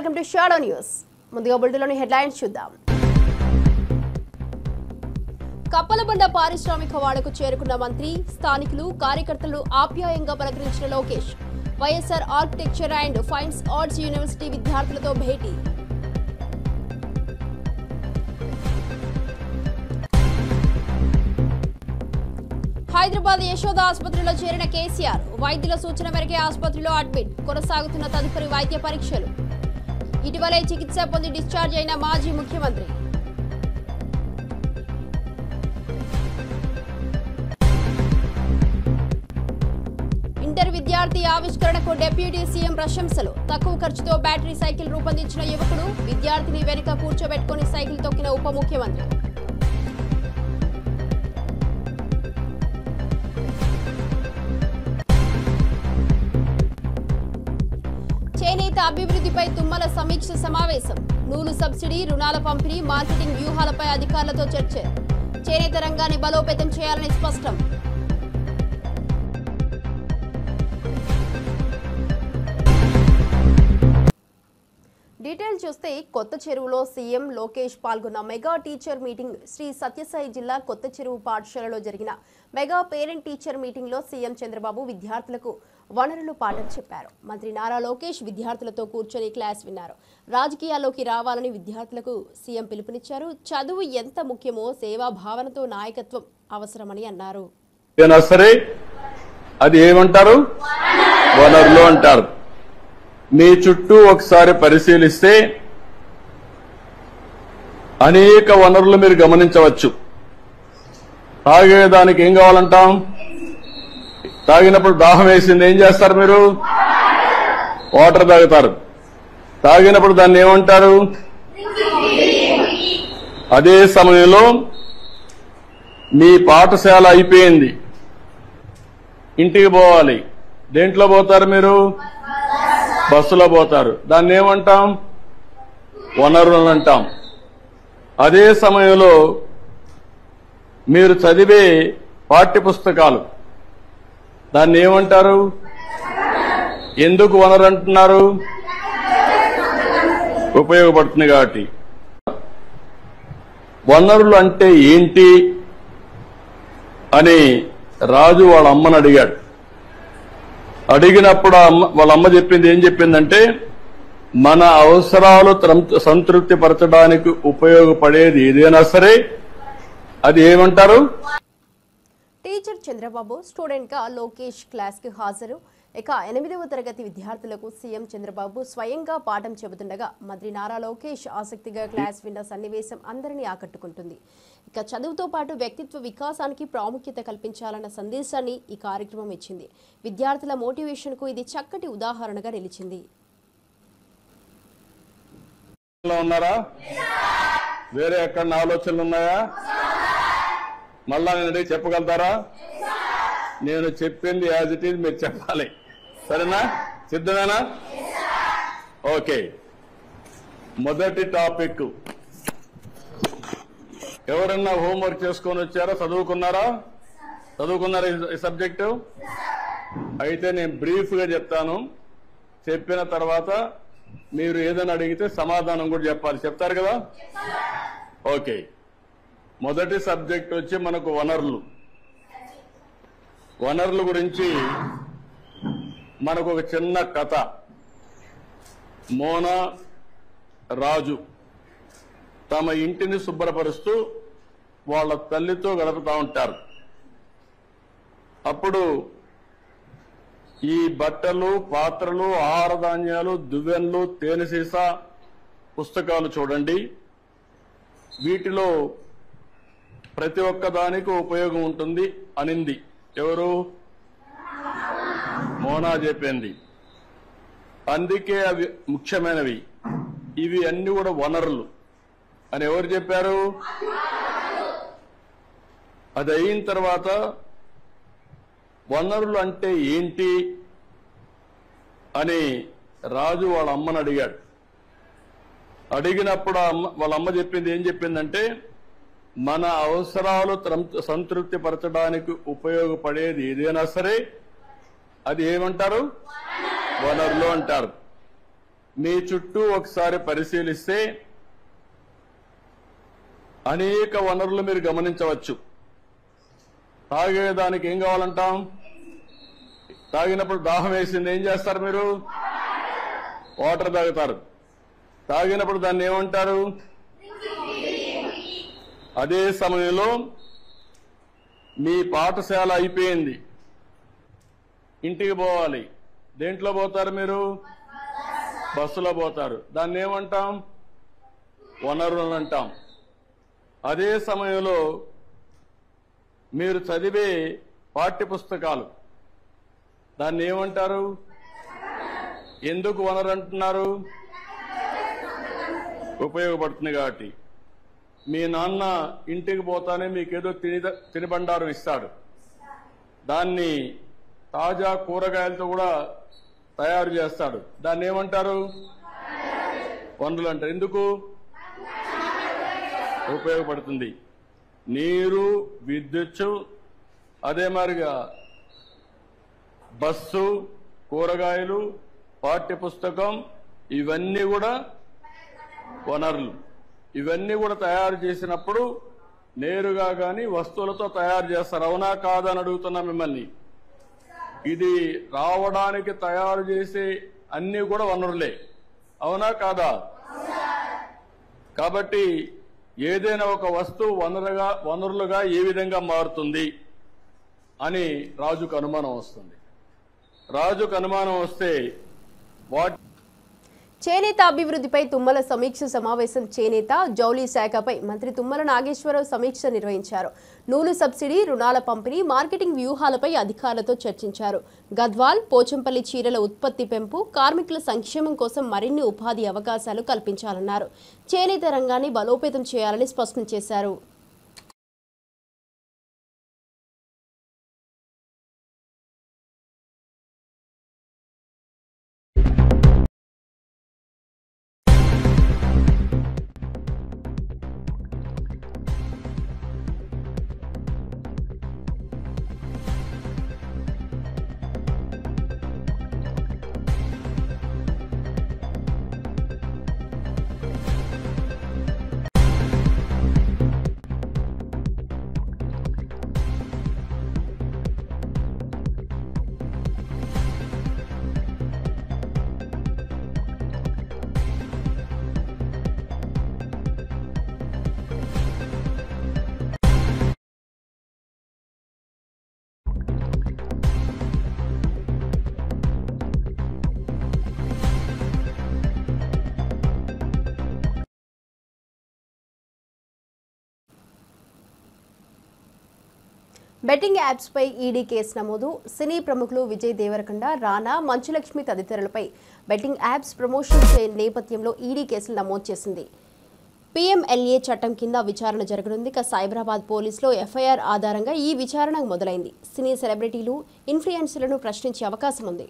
Welcome to shadow news. ముందుగా బులెటిన్లోని headlines చూద్దాం. కప్పలబండ పారిశ్రామిక వాడకు చేరుకున్న మంత్రి, స్థానికులు, కార్యకర్తలు ఆప్యాయంగా పలకరించిన Lokesh. YSR architecture and fine arts university విద్యార్థులతో భేటీ. హైదరాబాద్ యశోద ఆసుపత్రిలో చేరిన కేసీఆర్. వైద్యుల సూచన మేరకే ఆసుపత్రిలో అడ్మిట్. కొనసాగుతున్న తదుపరి వైద్య పరీక్షలు. ఇటీవలే చికిత్స పొంది డిశ్చార్జ్ అయిన మాజీ ముఖ్యమంత్రి. ఇంటర్ విద్యార్థి ఆవిష్కరణకు డిప్యూటీ సీఎం ప్రశంసలు. తక్కువ ఖర్చుతో బ్యాటరీ సైకిల్ రూపొందించిన యువకుడు. విద్యార్థిని వెనుక కూర్చోబెట్టుకుని సైకిల్ తొక్కిన ఉప ముఖ్యమంత్రి. చేనేత అభివృద్ధిపై తుమ్మల సమీక్ష సమావేశం. నూలు సబ్సిడీ, రుణాల పంపిణీ, మార్కెటింగ్ వ్యూహాలపై అధికారులతో చర్చ. చేనేత రంగాన్ని బలోపేతం చేయాలని స్పష్టం. డీటెయిల్ చూస్తే కొత్త చెరువులో సీఎం లోకేష్ పాల్గొన్న mega teacher meeting. Sri Sathya Sai జిల్లా కొత్త చెరువు పాఠశాలలో జరిగిన మెగా పేరెంట్ టీచర్ మీటింగ్ లో సీఎం చంద్రబాబు విద్యార్థులకు వనరులు పాఠం చెప్పారు. మంత్రి నారా లోకేష్ విద్యార్థులతో కూర్చొని క్లాస్ విన్నారు. రాజకీయాల్లోకి రావాలని విద్యార్థులకు సీఎం పిలుపునిచ్చారు. చదువు ఎంత ముఖ్యమో సేవా భావనతో నాయకత్వం అవసరమని అన్నారు. అది ఏమంటారు? వనరులు అంటారు. మీ చుట్టూ ఒకసారి పరిశీలిస్తే అనేక వనరులు మీరు గమనించవచ్చు. తాగేదానికి ఏం కావాలంటాం? తాగినప్పుడు దాహం వేసింది, ఏం చేస్తారు మీరు? వాటర్ తాగుతారు. తాగినప్పుడు దాన్ని ఏమంటారు? అదే సమయంలో మీ పాఠశాల అయిపోయింది, ఇంటికి పోవాలి. దేంట్లో పోతారు మీరు? బస్సులో పోతారు. దాన్ని ఏమంటాం? వనరులు అంటాం. అదే సమయంలో మీరు చదివే పాఠ్య పుస్తకాలు, దాన్ని ఏమంటారు? ఎందుకు వనరు అంటున్నారు? ఉపయోగపడుతుంది కాబట్టి. వనరులు అంటే ఏంటి అని రాజు వాళ్ళ అమ్మని అడిగాడు. అడిగినప్పుడు వాళ్ళ అమ్మ చెప్పింది ఏం చెప్పిందంటే, మన అవసరాలు సంతృప్తి పరచడానికి ఉపయోగపడేది ఏదైనా సరే అది ఏమంటారు? టీచర్ చంద్రబాబు స్టూడెంట్ గా లోకేష్ క్లాస్ కి హాజరు. ఇక 8వ తరగతి విద్యార్థులకు సీఎం చంద్రబాబు స్వయంగా పాఠం చెబుతుండగా మంత్రి నారా లోకేష్ ఆసక్తిగా క్లాస్ విన్న సన్నివేశం అందరినీ ఆకట్టుకుంటుంది. ఇక చదువుతో పాటు వ్యక్తిత్వ వికాసానికి ప్రాముఖ్యత కల్పించాలన్న సందేశాన్ని ఈ కార్యక్రమం ఇచ్చింది. విద్యార్థుల మోటివేషన్ కు ఇది చక్కటి ఉదాహరణగా నిలిచింది. ఉన్నారా? వేరే ఎక్కడ ఆలోచనలు ఉన్నాయా? మళ్ళా నేను చెప్పగలుగుతారా? నేను చెప్పింది యాజ్ ఇట్ ఈజ్ మీరు చెప్పాలి. సరేనా? సిద్ధమేనా? ఓకే. మొదటి టాపిక్, ఎవరన్నా హోంవర్క్ చేసుకొని వచ్చారా? చదువుకున్నారా? ఈ సబ్జెక్టు అయితే నేను బ్రీఫ్ గా చెప్తాను. చెప్పిన తర్వాత మీరు ఏదైనా అడిగితే సమాధానం కూడా చెప్పాలి. చెప్తారు కదా? ఓకే. మొదటి సబ్జెక్ట్ వచ్చి మనకు వనరులు. వనరుల గురించి మనకు ఒక చిన్న కథ. మోనా, రాజు తమ ఇంటిని శుభ్రపరుస్తూ వాళ్ళ తల్లితో గడుపుతా ఉంటారు. అప్పుడు ఈ బట్టలు, పాత్రలు, ఆహార ధాన్యాలు, దువ్వెనలు, తేనె సీసా, పుస్తకాలు చూడండి. వీటిలో ప్రతి ఒక్క దానికి ఉపయోగం ఉంటుంది అనింది. ఎవరు? మోనా చెప్పింది. అందుకే అవి ముఖ్యమైనవి, ఇవి అన్ని కూడా వనరులు అని ఎవరు చెప్పారు? అది అయిన తర్వాత వనరులు అంటే ఏంటి అని రాజు వాళ్ళ అమ్మని అడిగాడు. అడిగినప్పుడు వాళ్ళ అమ్మ చెప్పింది ఏం చెప్పిందంటే, మన అవసరాలు సంతృప్తి పరచడానికి ఉపయోగపడేది ఏదైనా సరే అది ఏమంటారు? వనరులు అంటారు. మీ చుట్టూ ఒకసారి పరిశీలిస్తే అనేక వనరులు మీరు గమనించవచ్చు. తాగేదానికి ఏం కావాలంటాం? తాగినప్పుడు దాహం వేసింది, ఏం చేస్తారు మీరు? వాటర్ తాగుతారు. తాగినప్పుడు దాన్ని ఏమంటారు? అదే సమయంలో మీ పాఠశాల అయిపోయింది, ఇంటికి పోవాలి. దేంట్లో పోతారు మీరు? బస్సులో పోతారు. దాన్ని ఏమంటాం? వనరులు అంటాం. అదే సమయంలో మీరు చదివే పాఠ్యపుస్తకాలు, దాన్ని ఏమంటారు? ఎందుకు వనరు అంటున్నారు? ఉపయోగపడుతుంది కాబట్టి. మీ నాన్న ఇంటికి పోతానే మీకేదో తినిబండారం ఇస్తాడు. దాన్ని తాజా కూరగాయలతో కూడా తయారు చేస్తాడు. దాన్ని ఏమంటారు? వనరులు అంటారు. ఎందుకు? ఉపయోగపడుతుంది. నీరు, విద్యుత్తు, అదే మాదిరిగా బస్సు, కూరగాయలు, పాఠ్యపుస్తకం, ఇవన్నీ కూడా వనరులు. ఇవన్నీ కూడా తయారు చేసినప్పుడు నేరుగా గాని వస్తువులతో తయారు చేస్తారు. అవునా కాదా అని అడుగుతున్నా మిమ్మల్ని. ఇది రావడానికి తయారు చేసే అన్ని కూడా వనరులే. అవునా కాదా? కాబట్టి ఏదైనా ఒక వస్తువు వనరులుగా ఏ విధంగా మారుతుంది అని రాజుకు అనుమానం వస్తుంది. రాజుకు అనుమానం వస్తే చేనేత అభివృద్ధిపై తుమ్మల సమీక్ష సమావేశం. చేనేత, జౌళి శాఖపై మంత్రి తుమ్మల నాగేశ్వరరావు సమీక్ష నిర్వహించారు. నూలు సబ్సిడీ, రుణాల పంపిణీ, మార్కెటింగ్ వ్యూహాలపై అధికారులతో చర్చించారు. గద్వాల్, పోచంపల్లి చీరల ఉత్పత్తి పెంపు, కార్మికుల సంక్షేమం కోసం మరిన్ని ఉపాధి అవకాశాలు కల్పించాలన్నారు. చేనేత రంగాన్ని బలోపేతం చేయాలని స్పష్టం చేశారు. బెట్టింగ్ యాప్స్ పై ఈడీ కేసు నమోదు. సినీ ప్రముఖులు విజయ్ దేవరకొండ, రానా, మంచులక్ష్మి తదితరులపై బెట్టింగ్ యాప్స్ ప్రమోషన్ నేపథ్యంలో ఈడీ కేసులు నమోదు చేసింది. పీఎంఎల్ఏ చట్టం కింద విచారణ జరగనుంది. సైబరాబాద్ పోలీసులో ఎఫ్ఐఆర్ ఆధారంగా ఈ విచారణ మొదలైంది. సినీ సెలబ్రిటీలు, ఇన్ఫ్లుయెన్సర్లను ప్రశ్నించే అవకాశం ఉంది.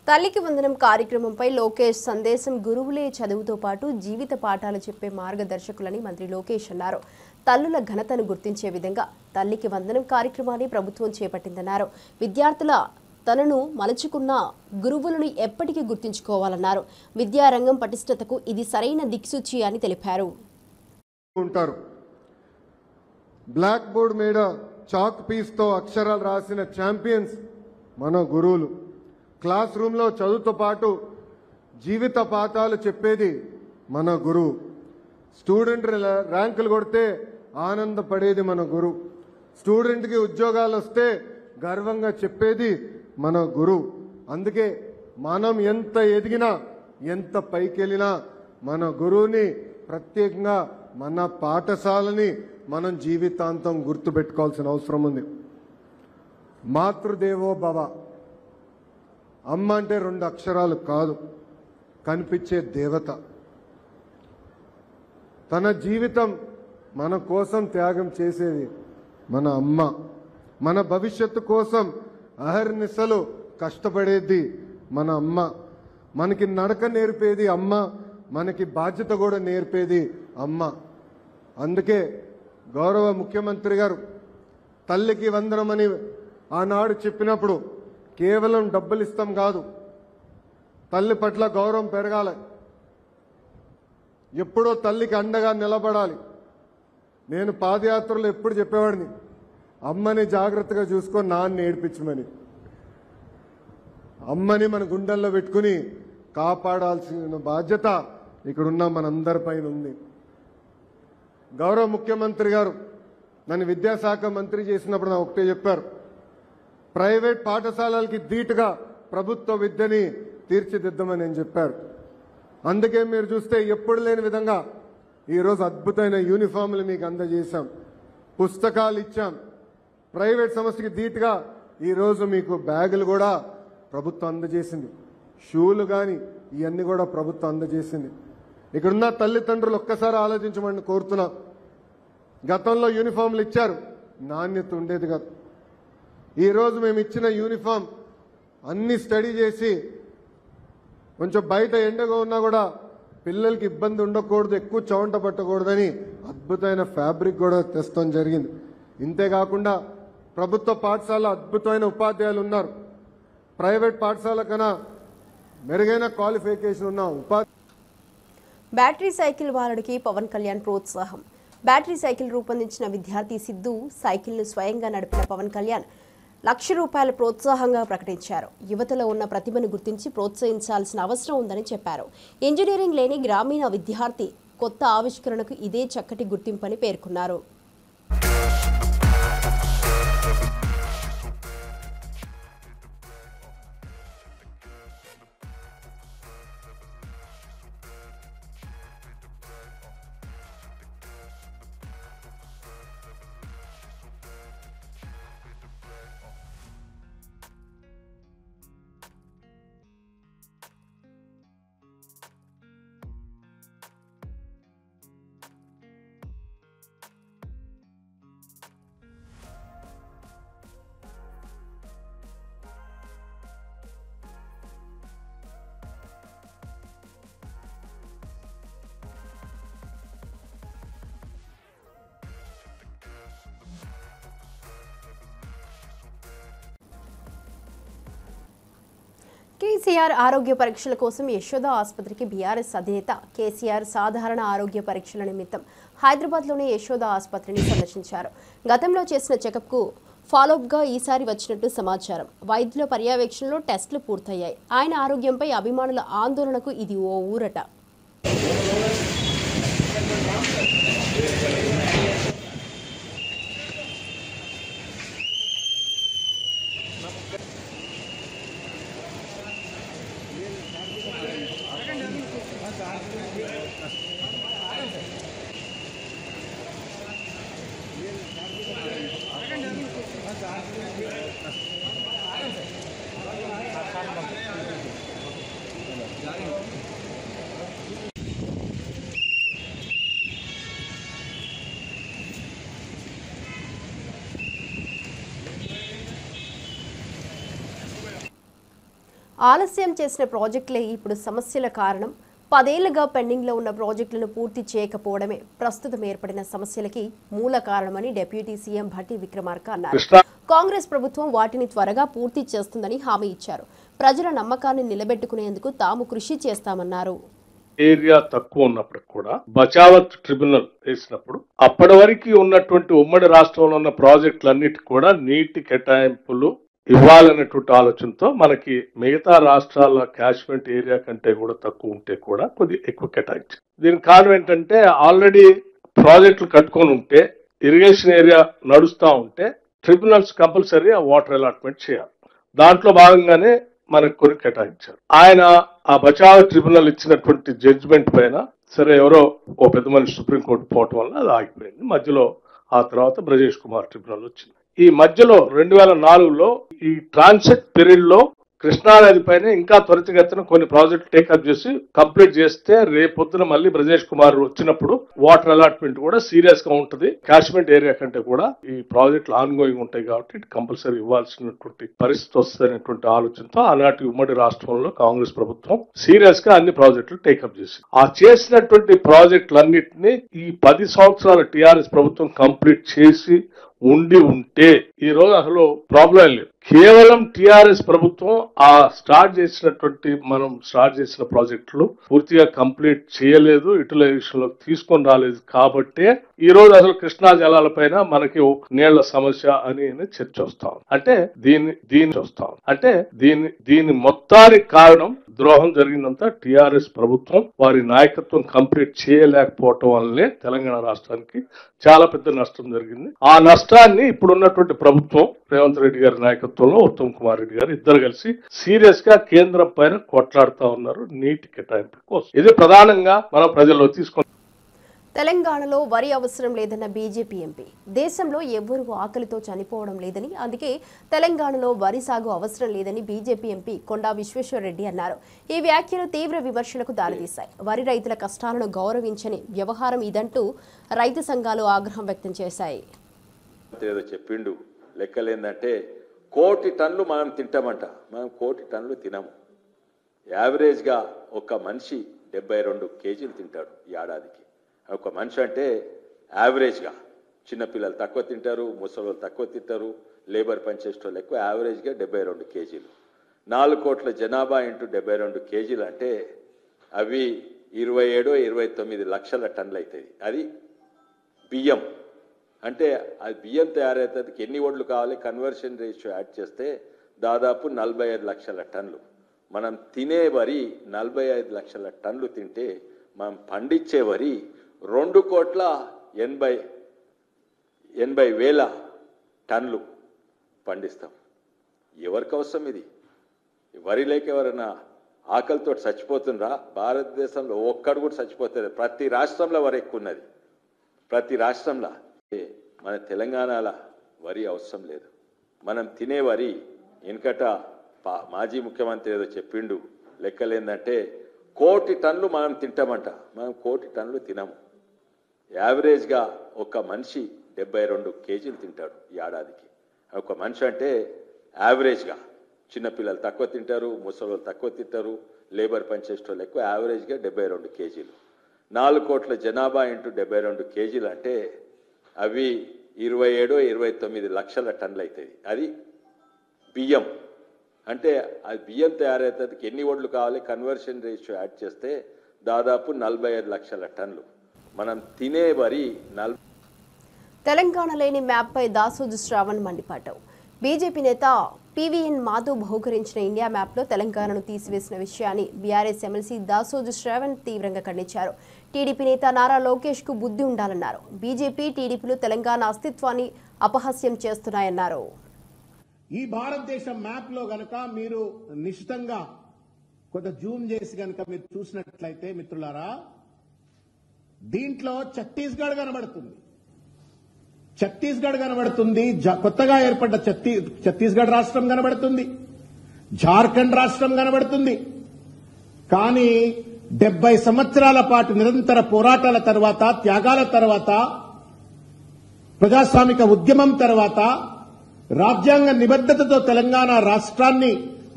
తల్లికి వందనం కార్యక్రమంపై లోకేష్ సందేశం గురువులే చదువుతో పాటు జీవిత పాఠాలు చెప్పే మార్గదర్శకులని మంత్రి లోకేష్ అన్నారు. తల్లుల ఘనతను గుర్తించే విధంగా తల్లికి వందనం కార్యక్రమాన్ని ప్రభుత్వం చేపట్టిందన్నారు. విద్యార్థుల తనను మలుచుకున్న గురువులను ఎప్పటికీ గుర్తుంచుకోవాలన్నారు. విద్యారంగం పటిష్టతకు ఇది సరైన దిక్సూచి అని తెలిపారు. బ్లాక్ బోర్డ్ మీద చాక్ పీస్ తో అక్షరాలు రాసిన ఛాంపియన్స్ మన గురువులు. క్లాస్ రూమ్లో చదువుతో పాటు జీవిత పాఠాలు చెప్పేది మన గురువు. స్టూడెంట్ ర్యాంకులు కొడితే ఆనందపడేది మన గురు, స్టూడెంట్కి ఉద్యోగాలు వస్తే గర్వంగా చెప్పేది మన గురు. అందుకే మనం ఎంత ఎదిగినా ఎంత పైకెళ్ళినా మన గురువుని ప్రత్యేకంగా మన పాఠశాలని మనం జీవితాంతం గుర్తుపెట్టుకోవాల్సిన అవసరం ఉంది. మాతృదేవో భవ, అమ్మ అంటే 2 అక్షరాలు కాదు, కనిపించే దేవత. తన జీవితం మన కోసం త్యాగం చేసేది మన అమ్మ. మన భవిష్యత్తు కోసం అహర్నిశలు కష్టపడేది మన అమ్మ. మనకి నడక నేర్పేది అమ్మ, మనకి బాధ్యత కూడా నేర్పేది అమ్మ. అందుకే గౌరవ ముఖ్యమంత్రి గారు తల్లికి వందనమని ఆనాడు చెప్పినప్పుడు కేవలం డబ్బులు ఇస్తాం కాదు, తల్లి పట్ల గౌరవం పెరగాలి, ఎప్పుడో తల్లికి అండగా నిలబడాలి. నేను పాదయాత్రలో ఎప్పుడు చెప్పేవాడిని, అమ్మని జాగ్రత్తగా చూసుకొని నాన్న ఏడిపించమని. అమ్మని మన గుండెల్లో పెట్టుకుని కాపాడాల్సిన బాధ్యత ఇక్కడున్న మనందరిపైన ఉంది. గౌరవ ముఖ్యమంత్రి గారు నన్ను విద్యాశాఖ మంత్రి చేసినప్పుడు నాకు ఒకటే చెప్పారు, ప్రైవేట్ పాఠశాలలకి ధీటుగా ప్రభుత్వ విద్యని తీర్చిదిద్దామని నేను చెప్పారు. అందుకే మీరు చూస్తే ఎప్పుడు లేని విధంగా ఈరోజు అద్భుతమైన యూనిఫామ్లు మీకు అందజేశాం, పుస్తకాలు ఇచ్చాం. ప్రైవేట్ సంస్థకి ధీటుగా ఈరోజు మీకు బ్యాగులు కూడా ప్రభుత్వం అందజేసింది, షూలు కానీ ఇవన్నీ కూడా ప్రభుత్వం అందజేసింది. ఇక్కడున్న తల్లిదండ్రులు ఒక్కసారి ఆలోచించమని కోరుతున్నా. గతంలో యూనిఫామ్లు ఇచ్చారు, నాణ్యత ఉండేది కాదు. ఈరోజు మేము ఇచ్చిన యూనిఫామ్ అన్ని స్టడీ చేసి కొంచెం బయట ఎండగా ఉన్నా కూడా పిల్లలకి ఇబ్బంది ఉండకూడదు, ఎక్కువ చవంట పట్టకూడదని అద్భుతమైన ఫ్యాబ్రిక్ కూడా తెస్తాం జరిగింది. ఇంతేకాకుండా ప్రభుత్వ పాఠశాల అద్భుతమైన ఉపాధ్యాయులు ఉన్నారు, ప్రైవేట్ పాఠశాల కన్నా మెరుగైన క్వాలిఫికేషన్ ఉన్న ఉపాధ్యాయులు. బ్యాటరీ సైకిల్ వారడికి పవన్ కళ్యాణ్ ప్రోత్సాహం. బ్యాటరీ సైకిల్ రూపొందించిన విద్యార్థి సిద్ధు సైకిల్ను స్వయంగా నడిపిన పవన్ కళ్యాణ్ ₹1,00,000 ప్రోత్సాహంగా ప్రకటించారు. యువతలో ఉన్న ప్రతిభను గుర్తించి ప్రోత్సహించాల్సిన అవసరం ఉందని చెప్పారు. ఇంజనీరింగ్ లేని గ్రామీణ విద్యార్థి కొత్త ఆవిష్కరణకు ఇదే చక్కటి గుర్తింపని పేర్కొన్నారు. కేసీఆర్ ఆరోగ్య పరీక్షల కోసం యశోద ఆసుపత్రికి బీఆర్ఎస్ అధినేత కేసీఆర్ సాధారణ ఆరోగ్య పరీక్షల నిమిత్తం హైదరాబాద్లోని యశోద ఆసుపత్రిని సందర్శించారు. గతంలో చేసిన చెకప్కు ఫాలోఅప్గా ఈసారి వచ్చినట్టు సమాచారం. వైద్యుల పర్యవేక్షణలో టెస్టులు పూర్తయ్యాయి. ఆయన ఆరోగ్యంపై అభిమానుల ఆందోళనకు ఇది ఓ ఊరట. ఆలస్యం చేసిన ప్రాజెక్టులే ఇప్పుడు సమస్యల కారణం. 10 ఏళ్లుగా పెండింగ్లో ఉన్న ప్రాజెక్టులను పూర్తి చేయకపోవడమే ప్రస్తుతం ఏర్పడిన సమస్యలకి మూల కారణమని డిప్యూటీ సీఎం భట్టి విక్రమార్క అన్నారు. కాంగ్రెస్ ప్రభుత్వం వాటిని త్వరగా పూర్తి చేస్తుందని హామీ ఇచ్చారు. ప్రజల నమ్మకాన్ని నిలబెట్టుకునేందుకు తాము కృషి చేస్తామన్నారు. ఏరియా తక్కువ ఉన్నప్పుడు కూడా బచావత్ ట్రిబ్యునల్ వేసినప్పుడు అప్పటి వరకు ఉన్నటువంటి ఉమ్మడి రాష్ట్రంలో ఉన్న ప్రాజెక్టులన్నిటి కూడా నీటి కేటాయింపులు ఇవ్వాలనేటువంటి ఆలోచనతో మనకి మిగతా రాష్ట్రాల క్యాచ్మెంట్ ఏరియా కంటే కూడా తక్కువ ఉంటే కూడా కొద్దిగా ఎక్కువ కేటాయించారు. దీనికి కారణం ఏంటంటే ఆల్రెడీ ప్రాజెక్టులు కట్టుకొని ఉంటే, ఇరిగేషన్ ఏరియా నడుస్తూ ఉంటే ట్రిబ్యునల్స్ కంపల్సరీ ఆ వాటర్ అలాట్మెంట్ చేయాలి. దాంట్లో భాగంగానే మనకు కొన్ని కేటాయించారు. ఆయన ఆ బచావ్ ట్రిబ్యునల్ ఇచ్చినటువంటి జడ్జిమెంట్ పైన సరే ఎవరో ఓ పెద్ద మనిషి సుప్రీంకోర్టు పోవటం వల్ల అది ఆగిపోయింది. మధ్యలో ఆ తర్వాత బ్రజేష్ కుమార్ ట్రిబ్యునల్ వచ్చింది. ఈ మధ్యలో 2004లో ఈ ట్రాన్సిట్ పీరియడ్ లో కృష్ణానది పైన ఇంకా త్వరితగతిన కొన్ని ప్రాజెక్టులు టేకప్ చేసి కంప్లీట్ చేస్తే రేపొద్దున మళ్ళీ బ్రజేష్ కుమార్ వచ్చినప్పుడు వాటర్ అలాట్మెంట్ కూడా సీరియస్ గా ఉంటుంది. క్యాచ్మెంట్ ఏరియా కంటే కూడా ఈ ప్రాజెక్టులు ఆన్ గోయింగ్ ఉంటాయి కాబట్టి కంపల్సరీ ఇవ్వాల్సినటువంటి పరిస్థితి వస్తుందనేటువంటి ఆలోచనతో ఆనాటి ఉమ్మడి రాష్ట్రంలో కాంగ్రెస్ ప్రభుత్వం సీరియస్ గా అన్ని ప్రాజెక్టులు టేకప్ చేసి ఆ చేసినటువంటి ప్రాజెక్టులన్నింటినీ ఈ 10 సంవత్సరాల టీఆర్ఎస్ ప్రభుత్వం కంప్లీట్ చేసి ఉంటే ఈ రోజు అసలు ప్రాబ్లం లేదు. కేవలం టీఆర్ఎస్ ప్రభుత్వం ఆ మనం స్టార్ట్ చేసిన ప్రాజెక్టులు పూర్తిగా కంప్లీట్ చేయలేదు, యూటిలైజేషన్ లో తీసుకొని రాలేదు. కాబట్టే ఈ రోజు అసలు కృష్ణా జలాల పైన మనకి నీళ్ల సమస్య అని చర్చ వస్తాం. అంటే దీని మొత్తానికి కారణం ద్రోహం జరిగిందంతా టీఆర్ఎస్ ప్రభుత్వం వారి నాయకత్వం కంప్లీట్ చేయలేకపోవటం వల్లనే తెలంగాణ రాష్ట్రానికి చాలా పెద్ద నష్టం జరిగింది. ఆ నష్టాన్ని ఇప్పుడున్నటువంటి ప్రభుత్వం రేవంత్ రెడ్డి గారి నాయకత్వంలో ఉత్తమ్ కుమార్ రెడ్డి గారు ఇద్దరు కలిసి సీరియస్ గా కేంద్రం పైన కొట్లాడుతా ఉన్నారు నీటి కేటాయింపు కోసం. ఇది ప్రధానంగా మనం ప్రజల్లో తీసుకున్నాం. తెలంగాణలో వరి అవసరం లేదన్న బీజేపీ ఎంపీ, దేశంలో ఎవ్వరూ ఆకలితో చనిపోవడం లేదని, అందుకే తెలంగాణలో వరి సాగు అవసరం లేదని బీజేపీ ఎంపీ కొండా విశ్వేశ్వరరెడ్డి అన్నారు. ఈ వ్యాఖ్యలు తీవ్ర విమర్శలకు దారితీశాయి. వరి రైతుల కష్టాలను గౌరవించని వ్యవహారం ఇదంటూ రైతు సంఘాలు ఆగ్రహం వ్యక్తం చేశాయి. చెప్పిండు లెక్కలేందంటే 1 కోటి టన్నులు మనం తింటామంట. మనం 1 కోటి టన్నులు తినము. యావరేజ్గా ఒక మనిషి 72 కేజీలు తింటాడు ఈ ఏడాదికి. ఒక మనిషి అంటే యావరేజ్గా చిన్నపిల్లలు తక్కువ తింటారు, ముసలి తక్కువ తింటారు, లేబర్ పనిచేసేటోళ్ళు ఎక్కువ. యావరేజ్గా 72 కేజీలు. 4 కోట్ల జనాభా ఇంటూ 72 కేజీలు అంటే అవి 27-29 లక్షల టన్నులు అవుతాయి. అది బియ్యం అంటే అది బియ్యం తయారవుతుంది. ఎన్ని ఒడ్లు కావాలి, కన్వర్షన్ రేషియో యాడ్ చేస్తే దాదాపు 45 లక్షల టన్నులు. మనం తినే వరి 45 లక్షల టన్నులు తింటే మనం పండించే వరి 2,80,000 టన్నులు పండిస్తాం. ఎవరికి అవసరం ఇది? వరి లేక ఎవరైనా ఆకలితో చచ్చిపోతుండ్రా? భారతదేశంలో ఒక్కడు కూడా చచ్చిపోతుంది. ప్రతి రాష్ట్రంలో వరి ఎక్కువ ఉన్నది. ప్రతి రాష్ట్రంలో. మన తెలంగాణలో వరి అవసరం లేదు. మనం తినే వరి వెనకట మాజీ ముఖ్యమంత్రి ఏదో చెప్పిండు లెక్కలేందంటే 1 కోటి టన్నులు మనం తింటామంట. మనం 1 కోటి టన్నులు తినము. యావరేజ్గా ఒక మనిషి 72 కేజీలు తింటాడు ఈ ఏడాదికి. ఒక మనిషి అంటే యావరేజ్గా చిన్నపిల్లలు తక్కువ తింటారు, ముసలి తక్కువ తింటారు, లేబర్ పనిచేసేటోళ్ళు ఎక్కువ. యావరేజ్గా 72 కేజీలు. 4 కోట్ల జనాభా ఇంటూ 72 కేజీలు అంటే అవి 27-29 లక్షల టన్నులు అవుతాయి. అది బియ్యం అంటే అది బియ్యం తయారవుతుంది. ఎన్ని ఒడ్లు కావాలి, కన్వర్షన్ రేషియో యాడ్ చేస్తే దాదాపు 45 లక్షల టన్నులు. మనం తినే వరి తెలంగాణ లేని మ్యాప్పై దాసోజు శ్రావణ్ మండిపాటావు. బీజేపీ నేత పీవీఎన్ మాధవ్ బహుకరించిన ఇండియా మ్యాప్లో తెలంగాణను తీసివేసిన విషయాన్ని బీఆర్ఎస్ ఎమ్మెల్సీ దాసోజు శ్రావణ్ తీవ్రంగా ఖండించారు. టీడీపీ నేత నారా లోకేష్ కు బుద్ధి ఉండాలన్నారు. బీజేపీ టీడీపీలు తెలంగాణ అస్తిత్వాన్ని అపహాస్యం చేస్తున్నాయన్నారు. ఈ భారతదేశం మ్యాప్ లో గనక మీరు నిశ్చితంగా కొంత జూమ్ చేసి గనక మీరు చూసినట్లయితే మిత్రులారా, దీంట్లో ఛత్తీస్గఢ్ కనబడుతుంది. కొత్తగా ఏర్పడ్డ ఛత్తీస్గఢ్ రాష్ట్రం కనబడుతుంది, జార్ఖండ్ రాష్ట్రం కనబడుతుంది. కానీ 70 సంవత్సరాల పాటు నిరంతర పోరాటాల తర్వాత, త్యాగాల తర్వాత, ప్రజాస్వామిక ఉద్యమం తర్వాత, రాజ్యాంగ నిబద్ధతతో తెలంగాణ రాష్ట్రాన్ని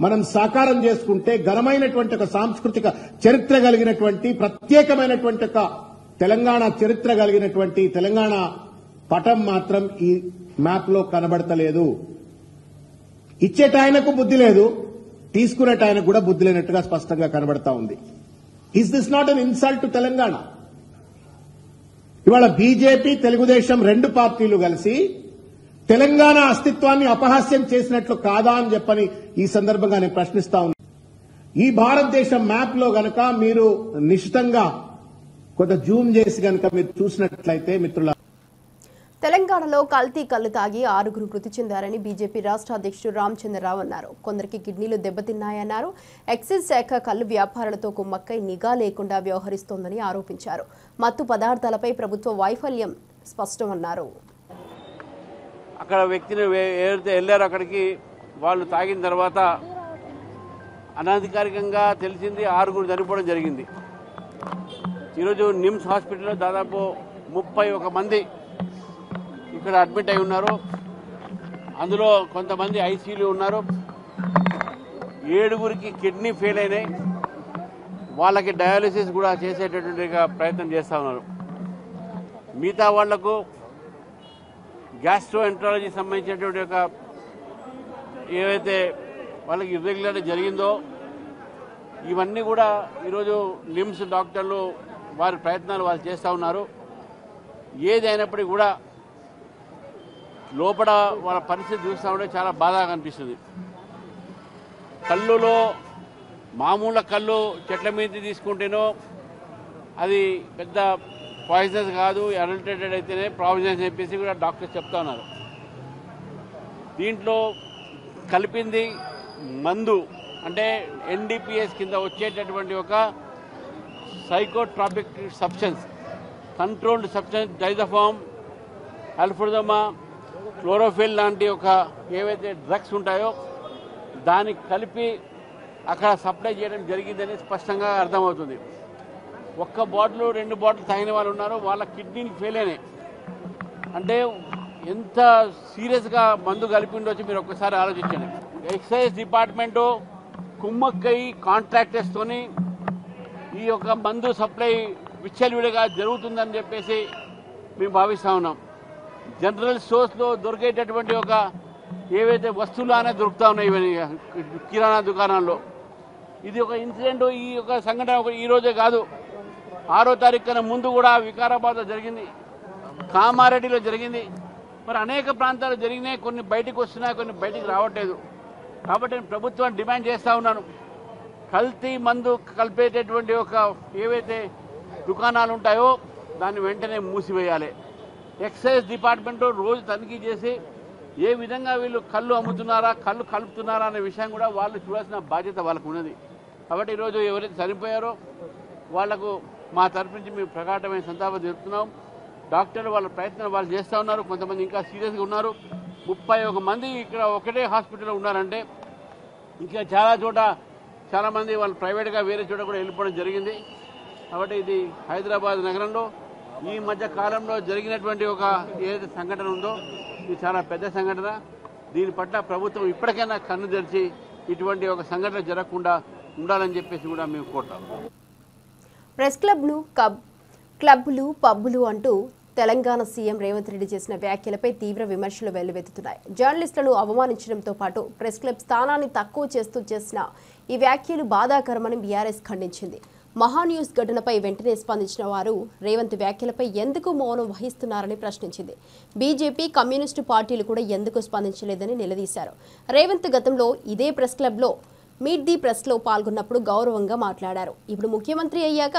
మనం సాకారం చేసుకుంటే ఘనమైనటువంటి ఒక సాంస్కృతిక చరిత్ర కలిగినటువంటి ప్రత్యేకమైనటువంటి ఒక తెలంగాణ చరిత్ర కలిగినటువంటి తెలంగాణ పటం మాత్రం ఈ మ్యాప్ లో కనబడతలేదు. ఇచ్చేటాయనకు బుద్ధి లేదు, తీసుకునేటాయనకు కూడా బుద్ధి లేనట్టుగా స్పష్టంగా కనబడతా ఉంది. Is this not an insult to Telangana? ఇవాళ బీజేపీ, తెలుగుదేశం 2 పార్టీలు కలిసి తెలంగాణ అస్తిత్వాన్ని అపహాస్యం చేసినట్లు కాదా అని చెప్పని ఈ సందర్భంగా నేను ప్రశ్నిస్తా ఉన్నాను. ఈ భారతదేశం మ్యాప్ లో గనక మీరు నిశితంగా కొంత జూమ్ చేసి గనక మీరు చూసినట్లయితే మిత్రుల తెలంగాణలో కల్తీ కళ్లు తాగి 6 మృతి చెందారని బీజేపీ రాష్ట్ర అధ్యక్షుడు రామచంద్రరావు అన్నారు. కొందరికి కిడ్నీలు దెబ్బతిన్నాయన్నారు. ఎక్సైజ్ శాఖ కళ్లు వ్యాపారులతో కుమ్మక్కై నిఘా లేకుండా వ్యవహరిస్తోందని ఆరోపించారు. మత్తు పదార్థాలపై ప్రభుత్వ వైఫల్యం స్పష్టమన్నారు. అక్కడ వ్యక్తిని ఎవరైతే వెళ్ళారో అక్కడికి వాళ్ళు తాగిన తర్వాత అనధికారికంగా తెలిసింది 6 చనిపోవడం జరిగింది. ఈరోజు నిమ్స్ హాస్పిటల్లో దాదాపు 31 మంది ఇక్కడ అడ్మిట్ అయి ఉన్నారు. అందులో కొంతమంది ఐసీయూలో ఉన్నారు. 7గురికి కిడ్నీ ఫెయిల్ అయినాయి. వాళ్ళకి డయాలిసిస్ కూడా చేసేటటువంటి ప్రయత్నం చేస్తూ ఉన్నారు. మిగతా వాళ్లకు గ్యాస్ట్రోఎంట్రాలజీ సంబంధించినటువంటి ఒక ఏవైతే వాళ్ళకి ఇర్రెగ్యులర్ జరిగిందో ఇవన్నీ కూడా ఈరోజు నిమ్స్ డాక్టర్లు వారి ప్రయత్నాలు వాళ్ళు చేస్తూ ఉన్నారు. ఏదైనప్పటికీ కూడా లోపల వాళ్ళ పరిస్థితి చూస్తూ ఉంటే చాలా బాధగా అనిపిస్తుంది. కళ్ళులో మామూలు కళ్ళు చెట్ల మీద తీసుకుంటేనో అది పెద్ద పాయిజనస్ కాదు, అడల్టరేటెడ్ అయితేనే ప్రావిజన్స్ చెప్పేసి కూడా డాక్టర్స్ చెప్తా ఉన్నారు. దీంట్లో కలిపింది మందు అంటే ఎన్డీపీఎస్ కింద వచ్చేటటువంటి ఒక psychotropic substance, controlled substance, డైజోఫామ్, అల్ఫ్రదమా, chlorophyll లాంటి ఒక ఏవైతే డ్రగ్స్ ఉంటాయో దానికి కలిపి అక్కడ సప్లై చేయడం జరిగిందని స్పష్టంగా అర్థమవుతుంది. 1 బాటిల్ 2 బాటిల్ తాగిన వాళ్ళు ఉన్నారు. వాళ్ళ కిడ్నీలు ఫెయిల్ అయినాయి. అంటే ఎంత సీరియస్గా మందు కలిపి ఉండొచ్చు మీరు ఒక్కసారి ఆలోచించండి. ఎక్సైజ్ డిపార్ట్మెంటు కుమ్మక్కై కాంట్రాక్టర్స్తోని ఈ యొక్క మందు సప్లై విచ్చలవిడిగా జరుగుతుందని చెప్పేసి మేము భావిస్తూ ఉన్నాం. జనరల్ స్టోర్స్లో దొరికేటటువంటి ఒక ఏవైతే వస్తువులు అనేది దొరుకుతూ ఉన్నాయి ఇవన్నీ కిరాణా దుకాణాల్లో. ఇది ఒక ఇన్సిడెంట్, ఈ యొక్క సంఘటన ఈ రోజే కాదు, 6వ తారీఖున ముందు కూడా వికారాబాద్లో జరిగింది, కామారెడ్డిలో జరిగింది, మరి అనేక ప్రాంతాలు జరిగినాయి. కొన్ని బయటకు వస్తున్నాయి, కొన్ని బయటికి రావట్లేదు. కాబట్టి నేను ప్రభుత్వాన్ని డిమాండ్ చేస్తూ ఉన్నాను, కల్తీ మందు కలిపేటటువంటి ఒక ఏవైతే దుకాణాలు ఉంటాయో దాన్ని వెంటనే మూసివేయాలి. ఎక్సైజ్ డిపార్ట్మెంట్ రోజు తనిఖీ చేసి ఏ విధంగా వీళ్ళు కళ్ళు అమ్ముతున్నారా, కళ్ళు కలుపుతున్నారా అనే విషయం కూడా వాళ్ళు చూడాల్సిన బాధ్యత వాళ్ళకు ఉన్నది. కాబట్టి ఈరోజు ఎవరైతే చనిపోయారో వాళ్లకు మా తరఫు నుంచి మేము ప్రగాఢమైన సంతాపం తెలుపుతున్నాం. డాక్టర్లు వాళ్ళ ప్రయత్నాలు వాళ్ళు చేస్తూ ఉన్నారు. కొంతమంది ఇంకా సీరియస్గా ఉన్నారు. 31 మంది ఇక్కడ ఒకటే హాస్పిటల్లో ఉన్నారంటే ఇంకా చాలామంది వాళ్ళు ప్రైవేట్గా వేరే చోట కూడా వెళ్ళిపోవడం జరిగింది. కాబట్టి ఇది హైదరాబాద్ నగరంలో ఈ మధ్య కాలంలో జరిగినటువంటి ఒక ఏదైతే సంఘటన ఉందో ఇది చాలా పెద్ద సంఘటన. దీని పట్ల ప్రభుత్వం ఇప్పటికైనా కన్ను తెరిచి ఇటువంటి ఒక సంఘటన జరగకుండా ఉండాలని చెప్పేసి కూడా మేము కోరుతాం. ప్రెస్ క్లబ్లు పబ్బులు అంటూ తెలంగాణ సీఎం రేవంత్ రెడ్డి చేసిన వ్యాఖ్యలపై తీవ్ర విమర్శలు వెల్లువెత్తుతున్నాయి. జర్నలిస్టులను అవమానించడంతో పాటు ప్రెస్ క్లబ్ స్థానాన్ని తక్కువ చేస్తూ చేసిన ఈ వ్యాఖ్యలు బాధాకరమని బీఆర్ఎస్ ఖండించింది. మహాన్యూస్ ఘటనపై వెంటనే స్పందించిన వారు రేవంత్ వ్యాఖ్యలపై ఎందుకు మౌనం వహిస్తున్నారని ప్రశ్నించింది. బీజేపీ, కమ్యూనిస్టు పార్టీలు కూడా ఎందుకు స్పందించలేదని నిలదీశారు. రేవంత్ గతంలో ఇదే ప్రెస్ క్లబ్లో మీట్ ది ప్రెస్లో పాల్గొన్నప్పుడు గౌరవంగా మాట్లాడారు. ఇప్పుడు ముఖ్యమంత్రి అయ్యాక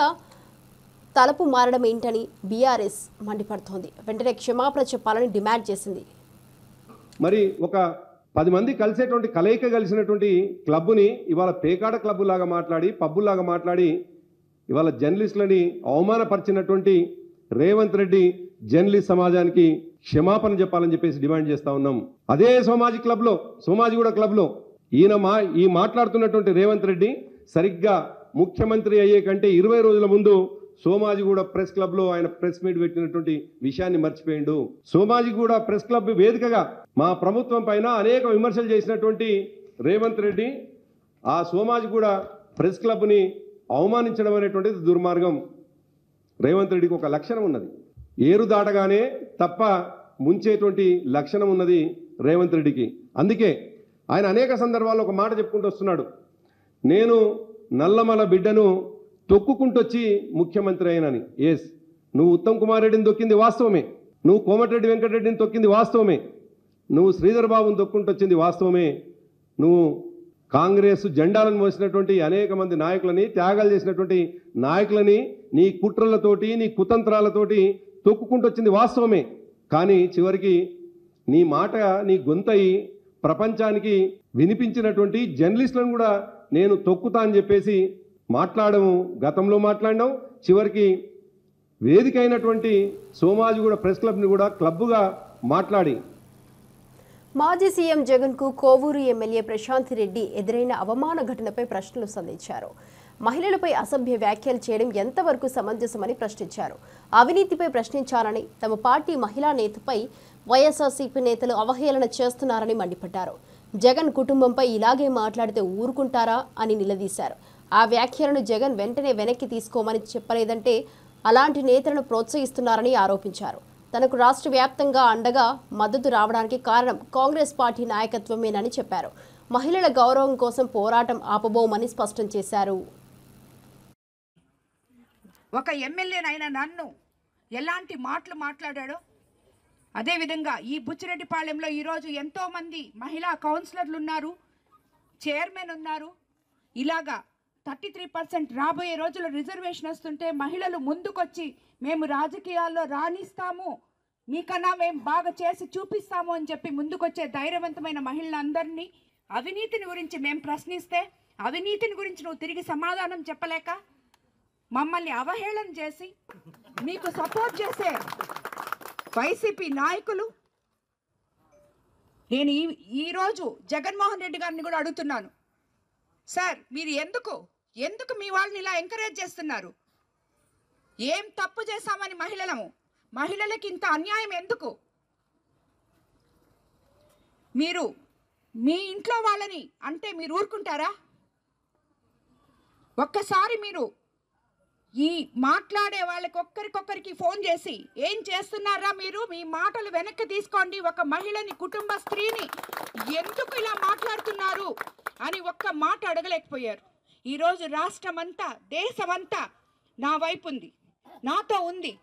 తలపు మారడం ఏంటని బీఆర్ఎస్ మండిపడుతోంది. వెంటనే క్షమాపణ చెప్పాలని డిమాండ్ చేసింది. మరి ఒక 10 మంది కలిసేటువంటి కలయిక కలిసినటువంటి క్లబ్ని ఇవాళ పేకాడ క్లబ్ లాగా మాట్లాడి, పబ్బులాగా మాట్లాడి ఇవాళ జర్నలిస్టులని అవమానపరిచినటువంటి రేవంత్ రెడ్డి జర్నలిస్ట్ సమాజానికి క్షమాపణ చెప్పాలని చెప్పేసి డిమాండ్ చేస్తా ఉన్నాం. అదే సోమాజిగూడ క్లబ్లో ఈ మాట్లాడుతున్నటువంటి రేవంత్ రెడ్డి సరిగ్గా ముఖ్యమంత్రి అయ్యే కంటే 20 రోజుల ముందు సోమాజిగూడ ప్రెస్ క్లబ్లో ఆయన ప్రెస్ మీట్ పెట్టినటువంటి విషయాన్ని మర్చిపోయిండు. సోమాజిగూడ ప్రెస్ క్లబ్ వేదికగా మా ప్రభుత్వం పైన అనేక విమర్శలు చేసినటువంటి రేవంత్ రెడ్డి ఆ సోమాజిగూడ ప్రెస్ క్లబ్ని అవమానించడం అనేటువంటిది దుర్మార్గం. రేవంత్ రెడ్డికి ఒక లక్షణం ఉన్నది, ఏరు దాటగానే తప్ప ముంచేటువంటి లక్షణం ఉన్నది రేవంత్ రెడ్డికి. అందుకే ఆయన అనేక సందర్భాల్లో ఒక మాట చెప్పుకుంటూ వస్తున్నాడు, నేను నల్లమల బిడ్డను తొక్కుకుంటొచ్చి ముఖ్యమంత్రి అయినని. ఎస్, నువ్వు ఉత్తమ్ కుమార్ రెడ్డిని తొక్కింది వాస్తవమే, నువ్వు కోమటిరెడ్డి వెంకటరెడ్డిని తొక్కింది వాస్తవమే, నువ్వు శ్రీధర్ బాబుని దొక్కుంటూ వచ్చింది వాస్తవమే. నువ్వు కాంగ్రెస్ జెండాలను మోసినటువంటి అనేక మంది నాయకులని, త్యాగాలు చేసినటువంటి నాయకులని నీ కుట్రలతోటి, నీ కుతంత్రాలతోటి తొక్కుకుంటూ వచ్చింది వాస్తవమే. కానీ చివరికి నీ మాట, నీ గొంతయి ప్రపంచానికి వినిపించినటువంటి జర్నలిస్టులను కూడా నేను తొక్కుతా అని చెప్పేసి మాట్లాడము, గతంలో మాట్లాడినావు. చివరికి వేదిక అయినటువంటి సోమాజిగూడ ప్రెస్ క్లబ్ని కూడా క్లబ్గా మాట్లాడి మాజీ సీఎం జగన్ కు కోవూరు ఎమ్మెల్యే ప్రశాంత్ రెడ్డి ఎదురైన అవమాన ఘటనపై ప్రశ్నలు సంధించారు. మహిళలపై అసభ్య వ్యాఖ్యలు చేయడం ఎంతవరకు సమంజసమని ప్రశ్నించారు. అవినీతిపై ప్రశ్నించాలని, తమ పార్టీ మహిళా నేతపై వైఎస్ఆర్సీపీ నేతలు అవహేళన చేస్తున్నారని మండిపడ్డారు. జగన్ కుటుంబంపై ఇలాగే మాట్లాడితే ఊరుకుంటారా అని నిలదీశారు. ఆ వ్యాఖ్యలను జగన్ వెంటనే వెనక్కి తీసుకోమని చెప్పలేదంటే అలాంటి నేతలను ప్రోత్సహిస్తున్నారని ఆరోపించారు. తనకు రాష్ట్ర వ్యాప్తంగా అండగా మద్దతు రావడానికి కారణం కాంగ్రెస్ పార్టీ నాయకత్వమేనని చెప్పారు. మహిళల గౌరవం కోసం పోరాటం ఆపబోమని స్పష్టం చేశారు. ఒక ఎమ్మెల్యేనైనా నన్ను ఎలాంటి మాటలు మాట్లాడాడో అదేవిధంగా ఈ బుచ్చిరెడ్డిపాళెంలో ఈరోజు ఎంతోమంది మహిళా కౌన్సిలర్లు ఉన్నారు, చైర్మన్ ఉన్నారు. ఇలాగా 33% రాబోయే రోజుల్లో రిజర్వేషన్ వస్తుంటే మహిళలు ముందుకొచ్చి మేము రాజకీయాల్లో రాణిస్తాము, మీకన్నా మేము బాగా చేసి చూపిస్తాము అని చెప్పి ముందుకొచ్చే ధైర్యవంతమైన మహిళలందరినీ అవినీతిని గురించి మేము ప్రశ్నిస్తే అవినీతిని గురించి నువ్వు తిరిగి సమాధానం చెప్పలేక మమ్మల్ని అవహేళన చేసి మీకు సపోర్ట్ చేసే వైసీపీ నాయకులు, నేను ఈరోజు జగన్మోహన్ రెడ్డి గారిని కూడా అడుగుతున్నాను, సార్ మీరు ఎందుకు మీ వాళ్ళని ఇలా ఎంకరేజ్ చేస్తున్నారు? ఏం తప్పు చేశామని మహిళలకి ఇంత అన్యాయం ఎందుకు? మీరు మీ ఇంట్లో వాళ్ళని అంటే మీరు ఊరుకుంటారా? ఒక్కసారి మీరు ఈ మాట్లాడే వాళ్ళకి ఒక్కరికొక్కరికి ఫోన్ చేసి ఏం చేస్తున్నారా మీరు, మీ మాటలు వెనక్కి తీసుకోండి, ఒక మహిళని, కుటుంబ స్త్రీని ఎందుకు ఇలా మాట్లాడుతున్నారు అని ఒక్క మాట అడగలేకపోయారు. ఈరోజు రాష్ట్రమంతా, దేశమంతా నా వైపు ఉంది, నాతో ఉంది.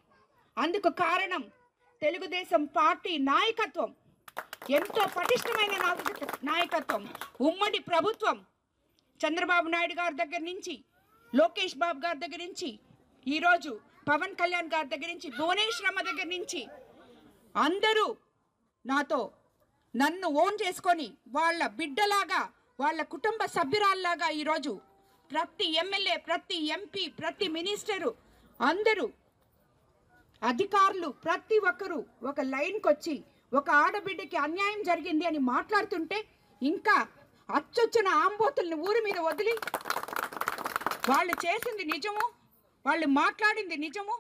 అందుకు కారణం తెలుగుదేశం పార్టీ నాయకత్వం, ఎంతో పటిష్టమైన నాయకత్వం, ఉమ్మడి ప్రభుత్వం. చంద్రబాబు నాయుడు గారి దగ్గర నుంచి, లోకేష్ బాబు గారి దగ్గర నుంచి, ఈరోజు పవన్ కళ్యాణ్ గారి దగ్గర నుంచి, భువనేశ్వరమ్మ దగ్గర నుంచి అందరూ నన్ను ఓన్ చేసుకొని వాళ్ళ బిడ్డలాగా, వాళ్ళ కుటుంబ సభ్యురాల్లాగా ఈరోజు ప్రతి ఎమ్మెల్యే, ప్రతి ఎంపీ, ప్రతి మినిస్టరు, అందరూ అధికారులు ప్రతి ఒక్కరూ ఒక లైన్కి వచ్చి ఒక ఆడబిడ్డకి అన్యాయం జరిగింది అని మాట్లాడుతుంటే ఇంకా అచ్చొచ్చిన ఆంబోతుల్ని ఊరి మీద వదిలి వాళ్ళు చేసింది నిజము, వాళ్ళు మాట్లాడింది నిజము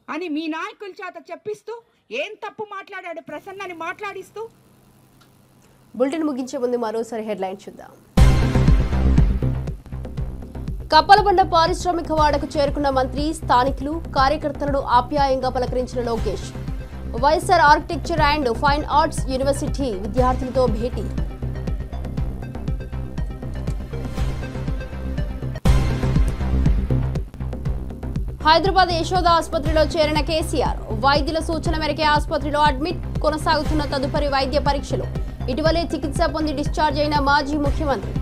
అని మీ నాయకుల చేత చెప్పిస్తూ ఏం తప్పు మాట్లాడాడు ప్రసన్నని మాట్లాడిస్తూ. బులెటిన్ ముగించే ముందు మరోసారి హెడ్లైన్ చూద్దాం. కప్పలబండ పారిశ్రామిక వాడకు చేరుకున్న మంత్రి, స్థానికులు, కార్యకర్తలను ఆప్యాయంగా పలకరించిన Lokesh. YSR architecture and fine arts university విద్యార్థులతో భేటీ. హైదరాబాద్ యశోద ఆసుపత్రిలో చేరిన కేసీఆర్. వైద్యుల సూచన మేరకే ఆసుపత్రిలో అడ్మిట్, కొనసాగుతున్న తదుపరి వైద్య పరీక్షలు. ఇటీవలే చికిత్స పొంది డిశ్చార్జ్ అయిన మాజీ ముఖ్యమంత్రి.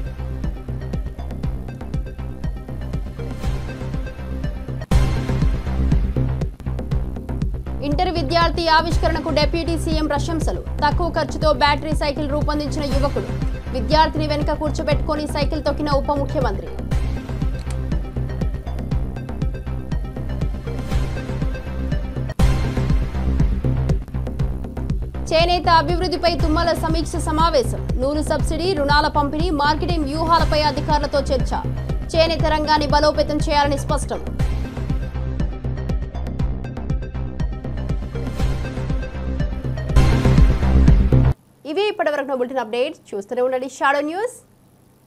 ఇంటర్ విద్యార్థి ఆవిష్కరణకు డిప్యూటీ సీఎం ప్రశంసలు. తక్కువ ఖర్చుతో బ్యాటరీ సైకిల్ రూపొందించిన యువకుడు. విద్యార్థిని వెనుక కూర్చోబెట్టుకుని సైకిల్ తొక్కిన ఉప ముఖ్యమంత్రి. చేనేత అభివృద్ధిపై తుమ్మల సమీక్ష సమావేశం. నూలు సబ్సిడీ, రుణాల పంపిణీ, మార్కెటింగ్ వ్యూహాలపై అధికారులతో చర్చ. చేనేత రంగాన్ని బలోపేతం చేయాలని స్పష్టం. ఇవి ఇప్పటివరకు బులెటిన్ అప్డేట్స్. చూస్తూనే ఉండండి షాడో న్యూస్.